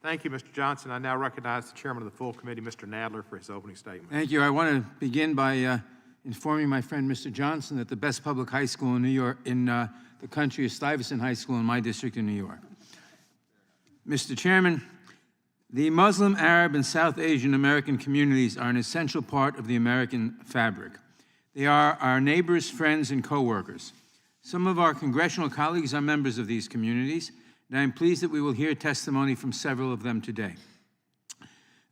Thank you, Mr. Johnson. I now recognize the chairman of the full committee, Mr. Nadler, for his opening statement. Thank you. I want to begin by informing my friend, Mr. Johnson, that the best public high school in New York, in the country, is Stuyvesant High School in my district in New York. Mr. Chairman, the Muslim, Arab, and South Asian American communities are an essential part of the American fabric. They are our neighbors, friends, and co-workers. Some of our congressional colleagues are members of these communities, and I'm pleased that we will hear testimony from several of them today.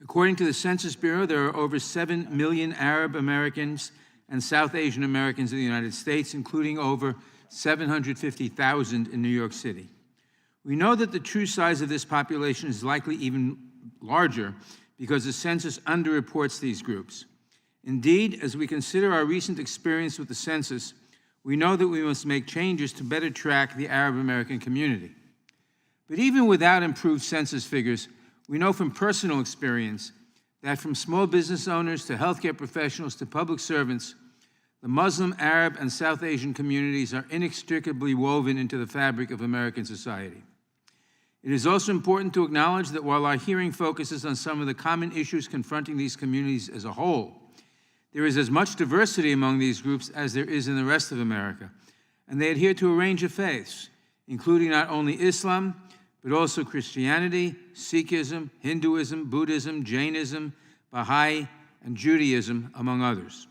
According to the Census Bureau, there are over 7 million Arab Americans and South Asian Americans in the United States, including over 750,000 in New York City. We know that the true size of this population is likely even larger because the census underreports these groups. Indeed, as we consider our recent experience with the census, we know that we must make changes to better track the Arab American community. But even without improved census figures, we know from personal experience that from small business owners to healthcare professionals to public servants, the Muslim, Arab, and South Asian communities are inextricably woven into the fabric of American society. It is also important to acknowledge that while our hearing focuses on some of the common issues confronting these communities as a whole, there is as much diversity among these groups as there is in the rest of America, and they adhere to a range of faiths, including not only Islam, but also Christianity, Sikhism, Hinduism, Buddhism, Jainism, Baha'i, and Judaism, among others.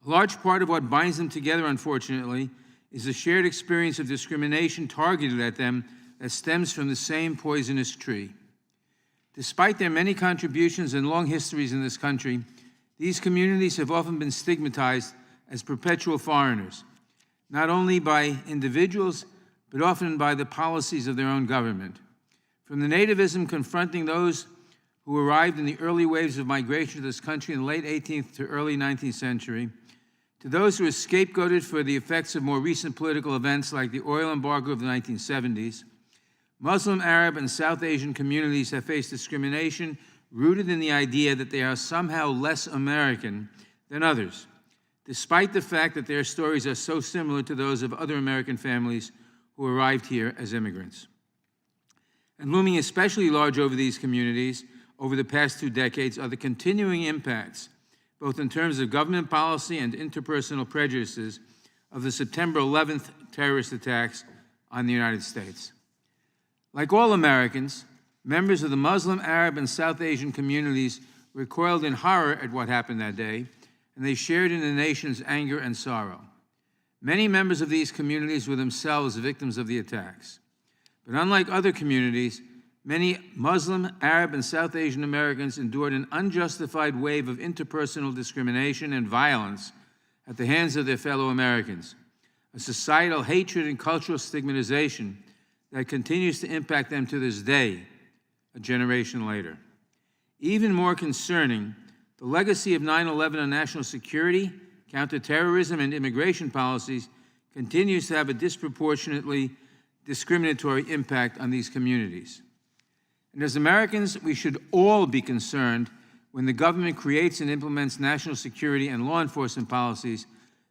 A large part of what binds them together, unfortunately, is the shared experience of discrimination targeted at them that stems from the same poisonous tree. Despite their many contributions and long histories in this country, these communities have often been stigmatized as perpetual foreigners, not only by individuals, but often by the policies of their own government. From the nativism confronting those who arrived in the early waves of migration to this country in the late 18th to early 19th century, to those who were scapegoated for the effects of more recent political events like the oil embargo of the 1970s, Muslim, Arab, and South Asian communities have faced discrimination rooted in the idea that they are somehow less American than others, despite the fact that their stories are so similar to those of other American families who arrived here as immigrants. And looming especially large over these communities over the past 2 decades are the continuing impacts, both in terms of government policy and interpersonal prejudices, of the September 11th terrorist attacks on the United States. Like all Americans, members of the Muslim, Arab, and South Asian communities recoiled in horror at what happened that day, and they shared in the nation's anger and sorrow. Many members of these communities were themselves victims of the attacks. But unlike other communities, many Muslim, Arab, and South Asian Americans endured an unjustified wave of interpersonal discrimination and violence at the hands of their fellow Americans, a societal hatred and cultural stigmatization that continues to impact them to this day, a generation later. Even more concerning, the legacy of 9/11 on national security, counterterrorism, and immigration policies continues to have a disproportionately discriminatory impact on these communities. And as Americans, we should all be concerned when the government creates and implements national security and law enforcement policies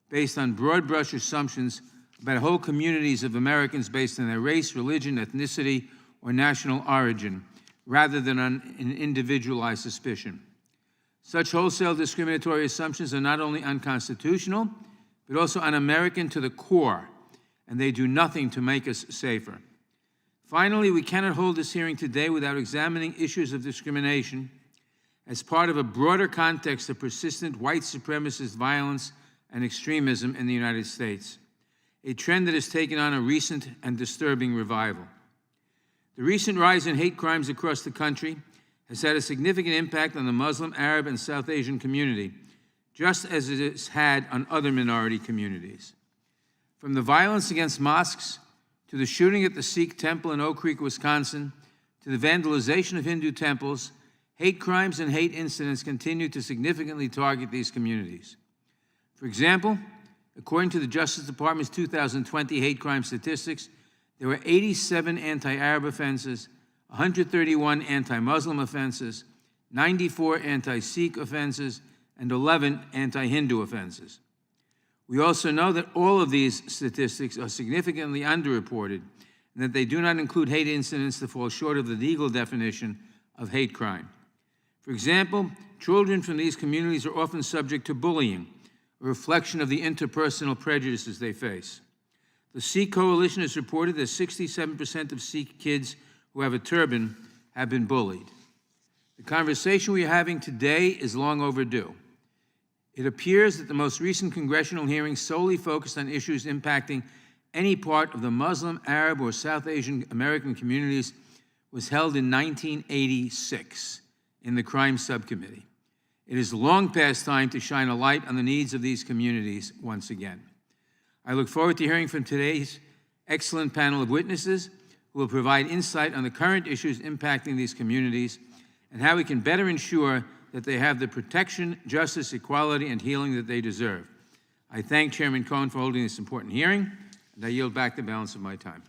based on broad brush assumptions about whole communities of Americans based on their race, religion, ethnicity, or national origin, rather than on an individualized suspicion. Such wholesale discriminatory assumptions are not only unconstitutional, but also un-American to the core, and they do nothing to make us safer. Finally, we cannot hold this hearing today without examining issues of discrimination as part of a broader context of persistent white supremacist violence and extremism in the United States, a trend that has taken on a recent and disturbing revival. The recent rise in hate crimes across the country has had a significant impact on the Muslim, Arab, and South Asian community, just as it has had on other minority communities. From the violence against mosques, to the shooting at the Sikh temple in Oak Creek, Wisconsin, to the vandalization of Hindu temples, hate crimes and hate incidents continue to significantly target these communities. For example, according to the Justice Department's 2020 hate crime statistics, there were 87 anti-Arab offenses, 131 anti-Muslim offenses, 94 anti-Sikh offenses, and 11 anti-Hindu offenses. We also know that all of these statistics are significantly underreported, and that they do not include hate incidents that fall short of the legal definition of hate crime. For example, children from these communities are often subject to bullying, a reflection of the interpersonal prejudices they face. The Sikh Coalition has reported that 67% of Sikh kids who have a turban have been bullied. The conversation we are having today is long overdue. It appears that the most recent congressional hearing solely focused on issues impacting any part of the Muslim, Arab, or South Asian American communities was held in 1986 in the Crime Subcommittee. It is long past time to shine a light on the needs of these communities once again. I look forward to hearing from today's excellent panel of witnesses who will provide insight on the current issues impacting these communities and how we can better ensure that they have the protection, justice, equality, and healing that they deserve. I thank Chairman Cohen for holding this important hearing, and I yield back the balance of my time.